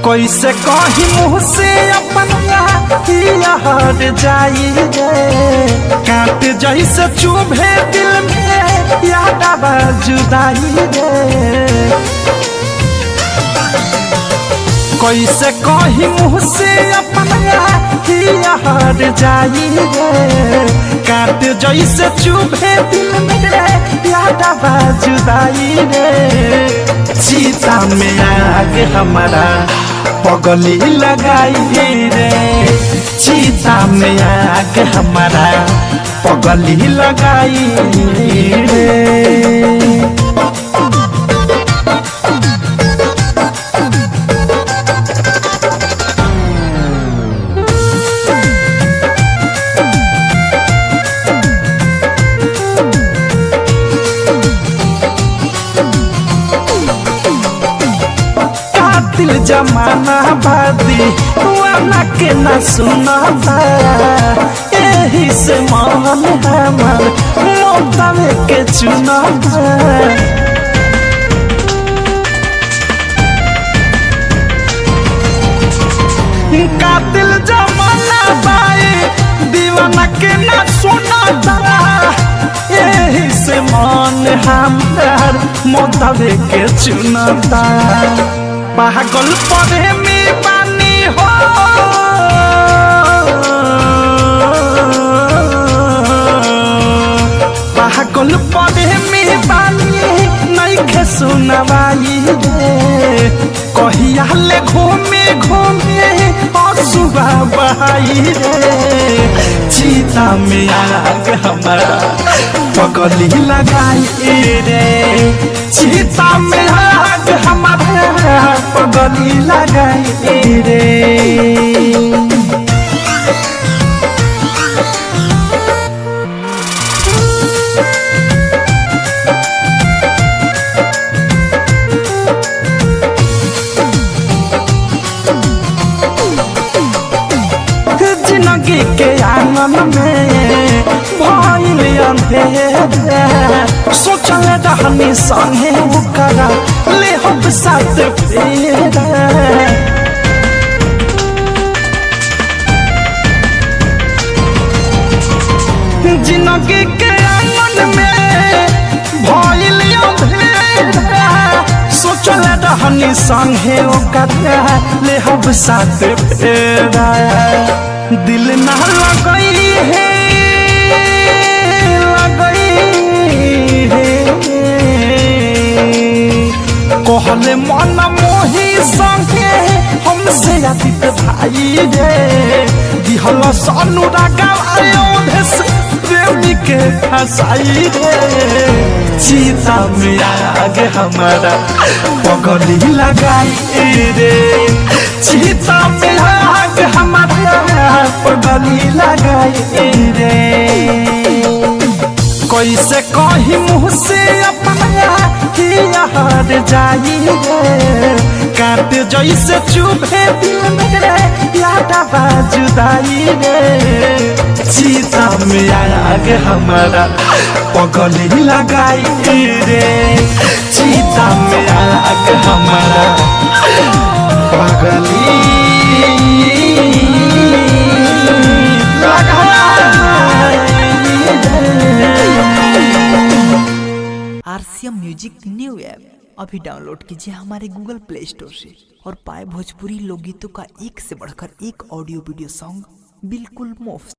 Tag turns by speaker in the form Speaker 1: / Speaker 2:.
Speaker 1: कैसे कही मुँह से अपन याद जाई रे, कांटे जैसे चुभे दिल में याद आवा जुदाई रे। कैसे कही मुँह से अपन याद जाई रे, कांटे जैसे चुभे दिल में याद आवा जुदाई रे। सीता में आग हमारा पगली लगाई रे, सीता में आग हमारा पगली लगाई रे। दिल जमाना बादी वाला के न सुनाता, यही से मन हमार मोतावे के चुनाता। कातिल जमाना बाई दीवाना के न सुनाता, यही से मन हमार मोतावे के चुनाता। पागल पड़े में पानी हो, पागल पड़े में पानी नहीं खे सुनवाई रे। कहिया ले घूमे घूमे सुबह बहाई रे, सीता में आग हमारा पगली लगाई रे, सीता में आग हमारा पगली लगाई रे। जिंदगी के आंगन में भइल अंधेरा, सोचल रहनी संगे ओकरा ले हम साथ फेरा। जिंदगी के आंगन में भइल अंधेरा, सोचल रहनी संगे ओकरा ले हम साथ फेरा। दिल ना लगई है, कहले मन मोही संगे हमसे आदित भाई रे। दिहल अनुरागा अयोधेश प्रेमी के फसाई रे, सीता में आग हमारा पगली लगाई रे, सीता में आग हमारा पगली लगाई रे। कैसे कही मुँह से अपना याद जाई रे, कांटे जैसे चुभे दिल में याद आवा जुदाई रे। सीता में आग हमारा पगली लगाई रे, सीता में आग हमारा पगली
Speaker 2: आरसीएम म्यूजिक न्यू ऐप अभी डाउनलोड कीजिए हमारे गूगल प्ले स्टोर से और पाए भोजपुरी लोकगीतों का एक से बढ़कर एक ऑडियो वीडियो सॉन्ग बिल्कुल मुफ्त।